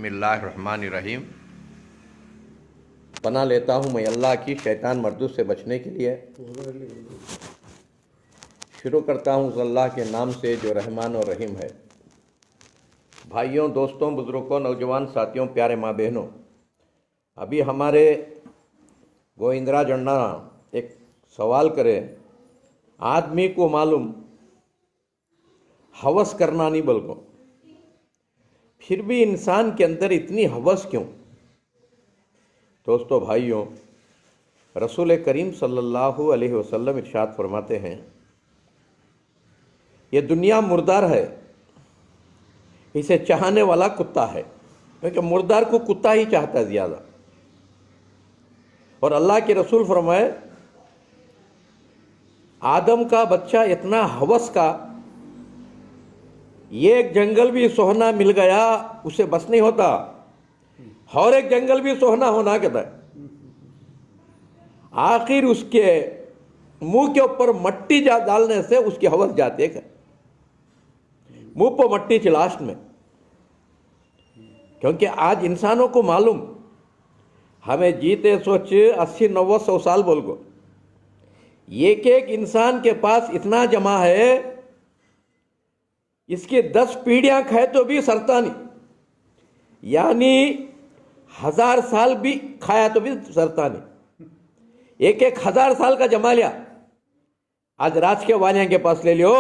बिस्मिल्लाहिर्रहमानिर्रहीम। पनाह लेता हूँ मैं अल्लाह की शैतान मरदूद से बचने के लिए। शुरू करता हूँ उस अल्लाह के नाम से जो रहमान और रहीम है। भाइयों, दोस्तों, बुज़ुर्गों, नौजवान साथियों, प्यारे माँ बहनों, अभी हमारे गोविंदराज अण्णा एक सवाल करे, आदमी को मालूम हवस करना नहीं बल्कि, फिर भी इंसान के अंदर इतनी हवस क्यों? दोस्तों, भाइयों, रसूल करीम सल्लल्लाहु अलैहि वसल्लम इरशाद फरमाते हैं, ये दुनिया मुर्दार है, इसे चाहने वाला कुत्ता है। क्योंकि मुर्दार को कुत्ता ही चाहता है ज़्यादा। और अल्लाह के रसूल फरमाए, आदम का बच्चा इतना हवस का, ये एक जंगल भी सोहना मिल गया उसे बस नहीं होता, और एक जंगल भी सोहना होना कहता है। आखिर उसके मुंह के ऊपर मट्टी डालने से उसकी हवस जाती है, मुंह पर मट्टी थी लास्ट में। क्योंकि आज इंसानों को मालूम, हमें जीते सोच 80-90-100 साल बोल को, एक एक इंसान के पास इतना जमा है, इसके 10 पीढ़ियां खाए तो भी सरता नहीं, यानी 1000 साल भी खाया तो भी सरता नहीं। एक 1000 साल का जमा लिया, आज राज के वालियां के पास ले लियो,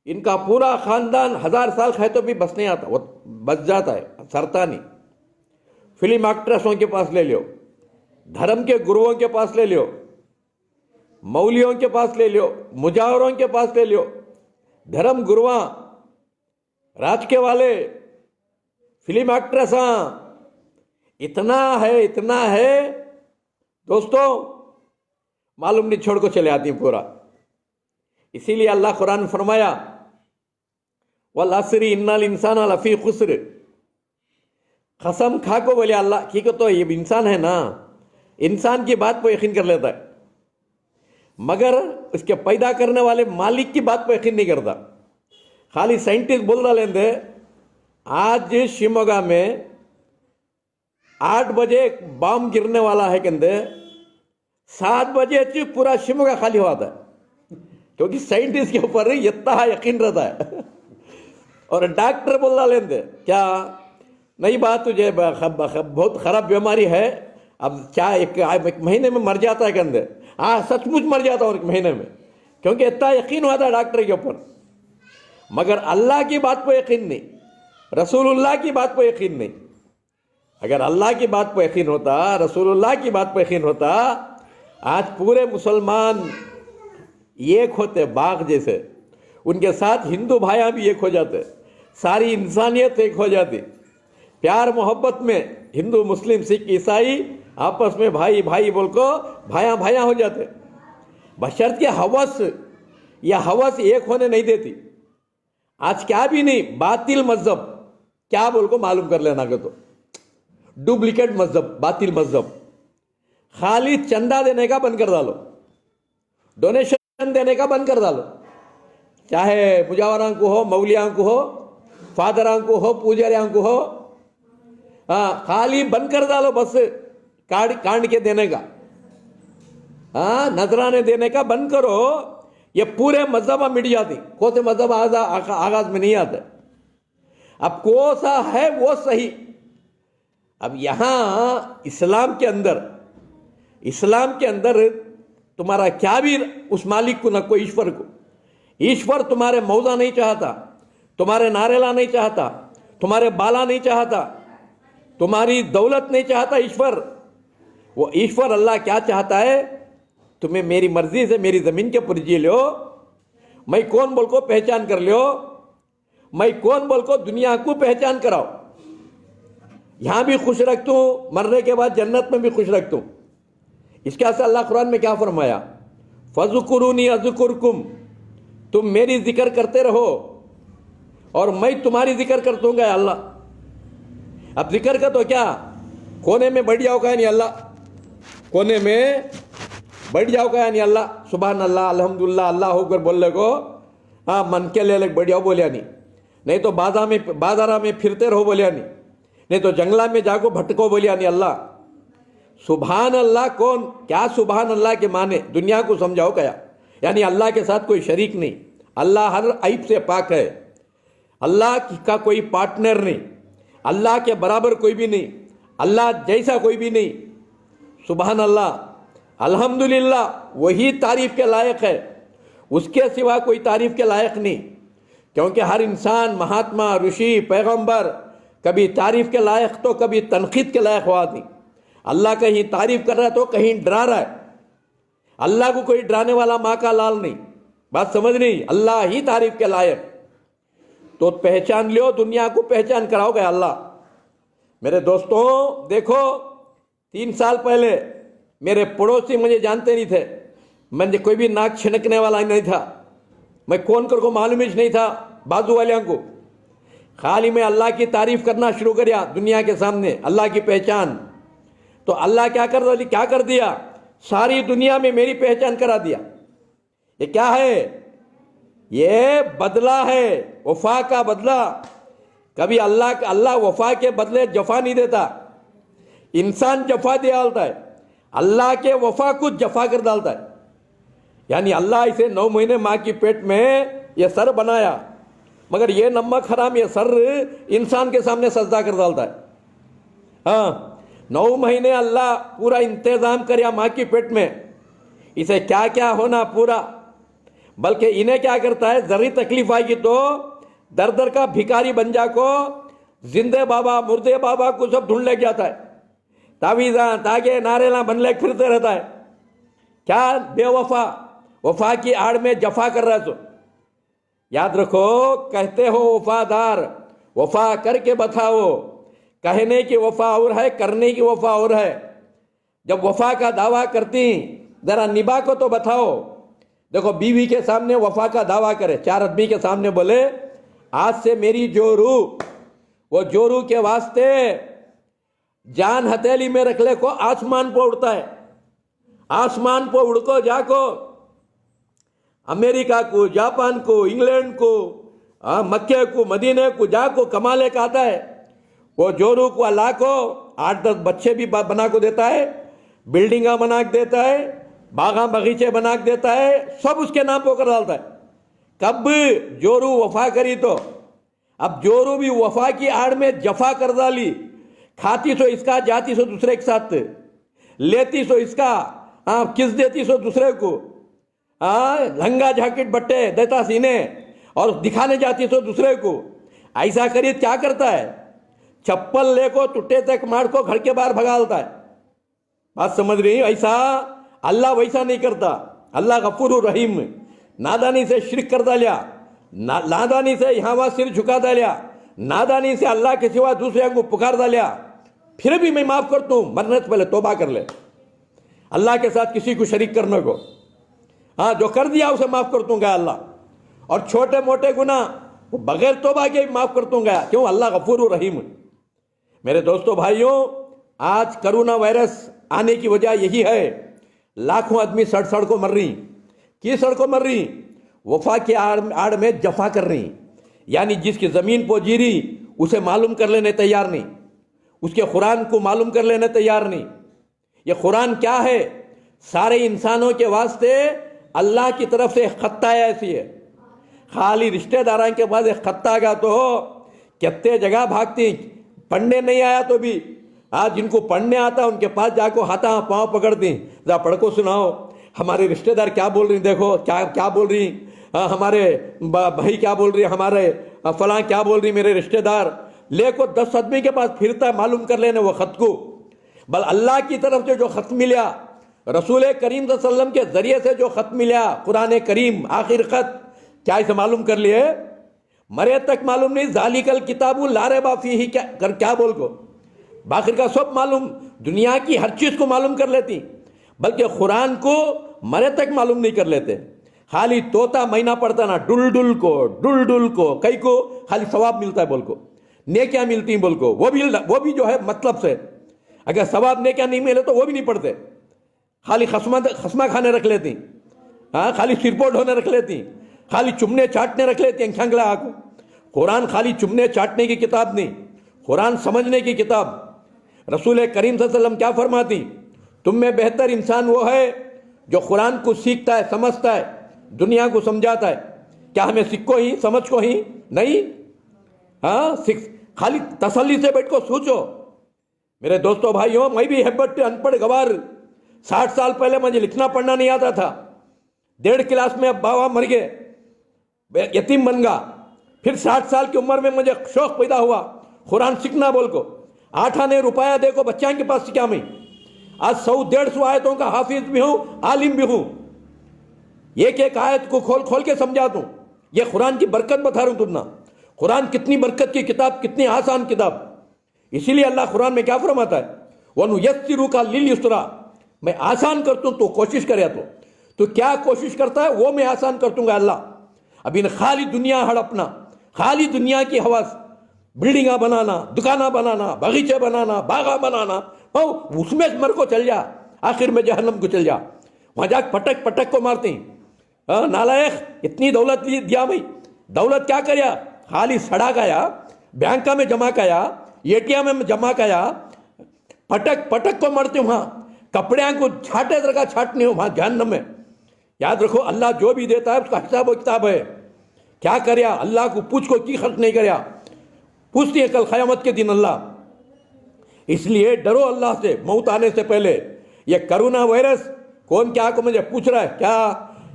इनका पूरा खानदान 1000 साल खाए तो भी बस नहीं आता, वो बच जाता है, सरता नहीं। फिल्म एक्ट्रेसों के पास ले लियो, धर्म के गुरुओं के पास ले लियो, मौलियों के पास ले लियो, मुजावरों के पास ले लियो, धर्म गुरुआ, राज के वाले, फिल्म एक्ट्रेसा, इतना है दोस्तों, मालूम नहीं छोड़ को चले आती पूरा। इसीलिए अल्लाह कुरान में फरमाया, वल असरी इन्नल इंसान लफी खुस्र। कसम खा को बोले अल्लाह की को, तो ये इंसान है ना, इंसान की बात पर यकीन कर लेता है, मगर इसके पैदा करने वाले मालिक की बात पर यकीन नहीं करता। खाली साइंटिस्ट बोल रहा लेंदे, आज शिमोगा में 8 बजे एक बम गिरने वाला है, कहते 7 बजे पूरा शिमोगा खाली हुआ था, क्योंकि साइंटिस्ट के ऊपर इतना यकीन रहता है। और डॉक्टर बोल रहा लेंदे, क्या नई बात, तुझे बहुत खराब बीमारी है, अब क्या एक महीने में मर जाता है कहते, हाँ सचमुच मर जाता हूँ एक महीने में, क्योंकि इतना यकीन हुआ था डॉक्टर के ऊपर। मगर अल्लाह की बात पर यकीन नहीं, रसूलुल्लाह की बात पर यकीन नहीं। अगर अल्लाह की बात पर यकीन होता, रसूलुल्लाह की बात पर यकीन होता, आज पूरे मुसलमान एक होते बाघ जैसे, उनके साथ हिंदू भाइयां भी एक हो जाते, सारी इंसानियत एक हो जाती, प्यार मोहब्बत में हिंदू मुस्लिम सिख ईसाई आपस में भाई भाई बोल को भाया हो जाते। बशर्ते हवस या हवस एक होने नहीं देती। आज क्या भी नहीं, बातिल मजहब क्या बोल को मालूम कर लेना के, तो डुप्लीकेट मजहब, बातिल मजहब, खाली चंदा देने का बंद कर डालो, डोनेशन देने का बंद कर डालो, चाहे मुजावरां को हो, मौलियां को हो, फादरां को हो, पुजारियां को हो, हाँ खाली बंद कर डालो, बस कांड के देने का, हाँ नजराने देने का बंद करो। ये पूरे मजहब में मिट जाती, कौन से मजहब आगाज में नहीं आते, अब कौन सा है वो सही। अब यहां इस्लाम के अंदर तुम्हारा क्या भी, उस मालिक को, न कोई ईश्वर को, ईश्वर तुम्हारे मौजा नहीं चाहता, तुम्हारे नारेला नहीं चाहता, तुम्हारे बाला नहीं चाहता, तुम्हारी दौलत नहीं चाहता ईश्वर। वो ईश्वर अल्लाह क्या चाहता है, तुम्हें मेरी मर्जी से मेरी जमीन के ऊपर जी लो, मैं कौन बोल को पहचान कर लो, मैं कौन बोल को दुनिया को पहचान कराओ, यहां भी खुश रखता हूं, मरने के बाद जन्नत में भी खुश रखता हूं। इसके साथ अल्लाह कुरान में क्या फरमाया, फज़कुरूनी अज़कुरकुम, तुम मेरी जिक्र करते रहो और मैं तुम्हारी जिक्र करतूंगा अल्लाह। अब जिक्र का तो क्या, कोने में बैठ जाओ का नहीं अल्लाह, कोने में बैठ जाओ का नहीं अल्लाह, सुभान अल्लाह, अल्हम्दुलिल्लाह, अल्लाह होकर बोलने को, हाँ मन के ले बैठ जाओ बोलिया नहीं तो बाजारा में फिरते रहो बोलिया नहीं, नहीं तो जंगला में जाको भटको बोलिया नहीं अल्लाह। सुभान अल्लाह कौन, क्या सुभान अल्लाह के माने दुनिया को समझाओ क्या। यानी अल्लाह के साथ कोई शरीक नहीं, अल्लाह हर ऐब से पाक है, अल्लाह का कोई पार्टनर नहीं, अल्लाह के बराबर कोई भी नहीं, अल्लाह जैसा कोई भी नहीं। सुभान अल्लाह, अल्हम्दुलिल्लाह, वही तारीफ के लायक है, उसके सिवा कोई तारीफ के लायक नहीं। क्योंकि हर इंसान, महात्मा, ऋषि, पैगंबर कभी तारीफ के लायक तो कभी तनकीद के लायक हुआ नहीं। अल्लाह कहीं तारीफ कर रहा है तो कहीं डरा रहा है। अल्लाह को कोई डराने वाला माँ का लाल नहीं, बात समझ नहीं, अल्लाह ही तारीफ के लायक। तो पहचान लियो, दुनिया को पहचान कराओगे अल्लाह। मेरे दोस्तों देखो, 3 साल पहले मेरे पड़ोसी मुझे जानते नहीं थे, मुझे कोई भी नाक छिनकने वाला नहीं था, मैं कौन कर को मालूम ही नहीं था बाजू वालियों को। खाली मैं अल्लाह की तारीफ करना शुरू किया दुनिया के सामने, अल्लाह की पहचान। तो अल्लाह क्या कर दिया, सारी दुनिया में मेरी पहचान करा दिया। ये क्या है, ये बदला है, वफा का बदला। कभी अल्लाह वफा के बदले जफा नहीं देता, इंसान जफा दे डालता है, अल्लाह के वफा को जफा कर डालता है। यानी अल्लाह इसे 9 महीने माँ की पेट में ये सर बनाया, मगर ये नमक हराम ये सर इंसान के सामने सजदा कर डालता है। हाँ, 9 महीने अल्लाह पूरा इंतजाम कर माँ की पेट में, इसे क्या क्या होना पूरा। बल्कि इन्हें क्या करता है, जरी तकलीफ आएगी तो दर दर का भिखारी बन जा को जिंदे बाबा मुर्दे बाबा को सब ढूंढ ले जाता है, तावीजा तागे नारेला बन ले फिरते रहता है। क्या बेवफा, वफा की आड़ में जफा कर रहा है। तो याद रखो, कहते हो वफादार, वफा करके बताओ। कहने की वफा और है, करने की वफा और है। जब वफा का दावा करती जरा निभा को तो बताओ। देखो, बीवी के सामने वफा का दावा करे, 4 आदमी के सामने बोले आज से मेरी जोरू, वो जोरू के वास्ते जान हथेली में रख ले को आसमान पर उड़ता है, आसमान पर उड़को जाको अमेरिका को, जापान को, इंग्लैंड को, मक्के को, मदीने को जाको कमाले का आता है। वो जोरू को अल्लाह को 8-10 बच्चे भी बना को देता है, बिल्डिंगा बना के देता है, बागा बगीचे बना के देता है, सब उसके नाम पर कर डालता है। कब जोरू वफा करी तो अब जोरू भी वफा की आड़ में जफा कर डाली। खाती सो इसका, जाती सो दूसरे के साथ, लेती सो इसका, किस देती सो दूसरे को, लंगा जैकेट बट्टे देता सीने और दिखाने जाती सो दूसरे को। ऐसा करिए क्या करता है, चप्पल लेको टुट्टे तक मार को घर के बाहर भगालता है। बात समझ रही, ऐसा अल्लाह वैसा नहीं करता। अल्लाह गफूर रहीम, नादानी से शिरक कर डालिया, नादानी से यहाँ वहाँ सिर झुका डालिया, नादानी से अल्लाह के सिवा दूसरे को पुकार डालिया, फिर भी मैं माफ करता हूं, मरने से पहले तौबा कर ले। अल्लाह के साथ किसी को शरीक करने को, हाँ जो कर दिया उसे माफ कर दूंगा अल्लाह, और छोटे मोटे गुनाह बगैर तौबा के माफ कर दूंगा। क्यों, अल्लाह गफूर रहीम। मेरे दोस्तों भाइयों, आज कोरोना वायरस आने की वजह यही है, लाखों आदमी सड़कों मर रही। किस सड़कों मर रही, वफा के आड़ में जफा कर रही। यानी जिसकी जमीन पर जी रही उसे मालूम कर लेने तैयार नहीं, उसके कुरान को मालूम कर लेने तैयार नहीं। ये कुरान क्या है, सारे इंसानों के वास्ते अल्लाह की तरफ से खत्ता ऐसी है। खाली रिश्तेदारों के पास एक खत्ता आ गया तो कितने जगह भागती, पढ़ने नहीं आया तो भी आज जिनको पढ़ने आता उनके पास जाको हाथा पाँव पकड़ती, जरा पढ़ को सुनाओ, हमारे रिश्तेदार क्या बोल रही, देखो क्या क्या बोल रही, हमारे भाई क्या बोल रही, हमारे फलां क्या बोल रही, मेरे रिश्तेदार। लेको 10 आदमी के पास फिरता है मालूम कर लेने वो खत को। बल अल्लाह की तरफ से जो खत मिला, रसूल करीम सल्लल्लाहु अलैहि वसल्लम के जरिए से जो खत मिला, कुरान करीम आखिर खत, क्या इसे मालूम कर लिए, मरे तक मालूम नहीं। जालिकल किताबु ला रैब फीही क्या बोल को, बाकी का सब मालूम, दुनिया की हर चीज को मालूम कर लेती, बल्कि कुरान को मरे तक मालूम नहीं कर लेते। खाली तोता महीना पड़ता ना, डुल डुल को कई को खाली सवाब मिलता है बोल को, नेकियां मिलती हैं बोल को, वो भी जो है मतलब से। अगर सवाब नेकियां नहीं मिले तो वो भी नहीं पढ़ते, खाली खस्मा खाने रख लेती, हाँ खाली सिरपोट होने रख लेती, खाली चुमने चाटने रख लेती हैं। ख्यांगला आको कुरान खाली चुमने चाटने की किताब नहीं, कुरान समझने की किताब। रसूल करीम सल्लल्लाहु अलैहि वसल्लम क्या फरमाती, तुम में बेहतर इंसान वो है जो कुरान को सीखता है, समझता है, दुनिया को समझाता है। क्या हमें सीख को ही, समझ को ही नहीं? हाँ, खाली तसल्ली से बैठ को सोचो। मेरे दोस्तों भाइयों, मैं भी हेबट अनपढ़ गवार, 60 साल पहले मुझे लिखना पढ़ना नहीं आता था। 1.5 क्लास में अब बाबा मर गए, यतीम बन गया। फिर 60 साल की उम्र में मुझे शौक पैदा हुआ कुरान सीखना बोल को। 8 आने रुपया देखो बच्चा के पास सीखा मैं। आज 100-150 आयतों का हाफिज भी हूं, आलिम भी हूं। एक एक आयत को खोल खोल के समझा दूं। ये कुरान की बरकत बता रहा हूं तुमना। कुरान कितनी बरकत की किताब, कितनी आसान किताब। इसीलिए अल्लाह कुरान में क्या फरमाता है, वनुयस्सिरुका लिल युस्रा, मैं आसान करता हूं तो कोशिश करे। तो क्या कोशिश करता है, वो मैं आसान कर दूंगा अल्लाह। अब इन खाली दुनिया हड़पना, खाली दुनिया की हवस, बिल्डिंगा बनाना, दुकाना बनाना, बगीचे बनाना, बागा बनाना, उसमें मर को चल जा, आखिर में जहन्नम को चल जा। वहां जाकर पटक पटक को मारते हैं। नालायक, इतनी दौलत दिया भाई, दौलत क्या करया, खाली सड़ा गया, बैंक में जमा कया, एटीएम में जमा कया, पटक पटक को मारते वहां। कपड़े को छाटे तरह का छाटने हो वहां जहन्नम में। याद रखो, अल्लाह जो भी देता है उसका हिसाब किताब है। क्या करया, अल्लाह को पूछ को की खर्च नहीं करया, पूछती है कल क़यामत के दिन अल्लाह। इसलिए डरो अल्लाह से मौत आने से पहले। ये कोरोना वायरस कौन क्या को मुझे पूछ रहा है, क्या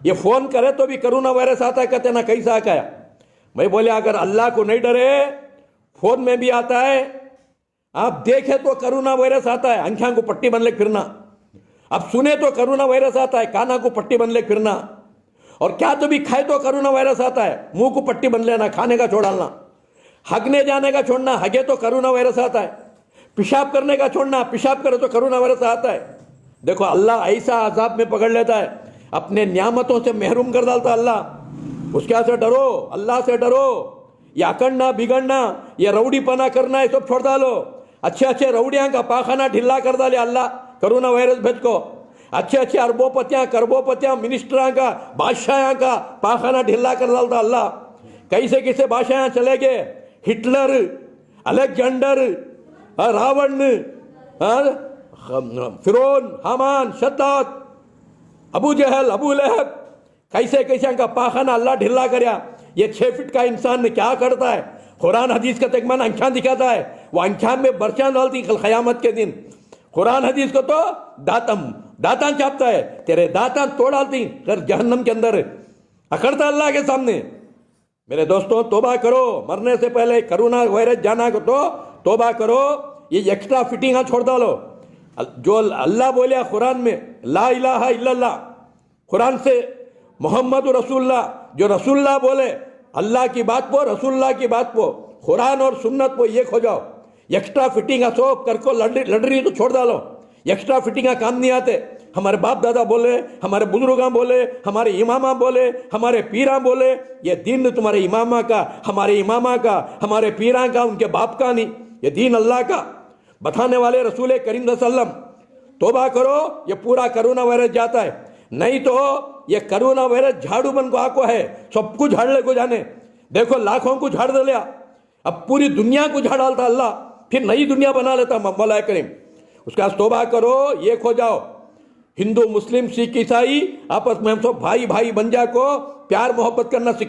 ये फोन करे तो भी कोरोना वायरस आता है, कहते ना कैसा आया। मैं बोले अगर अल्लाह को नहीं डरे, फोन में भी आता है, आप देखे तो कोरोना वायरस आता है, आंखों को पट्टी बन ले फिरना। अब सुने तो कोरोना वायरस आता है, काना को पट्टी बन ले फिरना। और क्या तो भी खाए तो कोरोना वायरस आता है, मुंह को पट्टी बन लेना, खाने का छोड़ना। हगने जाने का छोड़ना, हगे तो कोरोना वायरस आता है। पेशाब करने का छोड़ना, पेशाब करे तो कोरोना वायरस आता है। देखो अल्लाह ऐसा अजाब में पकड़ लेता है, अपने नियामतों से महरूम कर डालता अल्लाह। उसके से डरो, अल्लाह से डरो। ये अकड़ना बिगड़ना, ये रौड़ीपना करना, है सब छोड़ डालो। अच्छे अच्छे रौड़ियां का पाखाना ढिल्ला कर डाले अल्लाह कोरोना वायरस भेज को। अच्छे अच्छे अरबोपतियां करबोपतियां मिनिस्टरां का, बादशाह का पाखाना ढिल्ला कर डालता अल्लाह। कैसे कैसे बादशाह चले गए, हिटलर, अलेक्जेंडर, रावण, फिरौन, हामान, शद्दाद, अबू जहल, अबू लहब, कैसे कैसे का पाखाना अल्लाह ढिल्ला करया। ये 6 फीट का इंसान क्या करता है, कुरान हदीस का तकमान आंखां दिखाता है, वो आंखां में बर्चा डालती कल क़यामत के दिन। कुरान हदीस को तो दातान चापता है, तेरे दातान तोड़ डालती कर जहन्नम के अंदर, अकड़ता अल्लाह के सामने। मेरे दोस्तों तौबा करो, मरने से पहले कोरोना वायरस जाना को तो तौबा करो। ये एक्स्ट्रा फिटिंग छोड़ डालो। जो अल्लाह बोले कुरान में, ला इलाहा इल्लल्लाह, कुरान से मोहम्मद रसूलुल्लाह, जो रसूलुल्लाह बोले अल्लाह की बात पो, रसूलुल्लाह की बात पो, कुरान और सुन्नत पो, ये खो जाओ। एक्स्ट्रा फिटिंग सोप कर को लड़ तो छोड़ डालो। एक्स्ट्रा फिटिंग काम नहीं आते। हमारे बाप दादा बोले, हमारे बुजुर्ग बोले, हमारे इमामा बोले, हमारे पीरा बोले, ये दीन तुम्हारे इमामा का, हमारे इमामा का, हमारे पीरा का, उनके बाप का नहीं, ये दीन अल्लाह का। बताने वाले रसूल करीम सल्लल्लाहु अलैहि वसल्लम। तौबा करो, ये पूरा कोरोना वायरस जाता है। नहीं तो ये कोरोना वायरस झाड़ू बन को आको है, सब कुछ झाड़ ले को जाने। देखो लाखों को झाड़ दे लिया, अब पूरी दुनिया को झाड़ डालता अल्लाह, फिर नई दुनिया बना लेता मौला करीम। उसका तौबा करो, ये खो जाओ। हिंदू मुस्लिम सिख ईसाई आपस में हम सब भाई भाई बन जा को प्यार मोहब्बत करना सीख।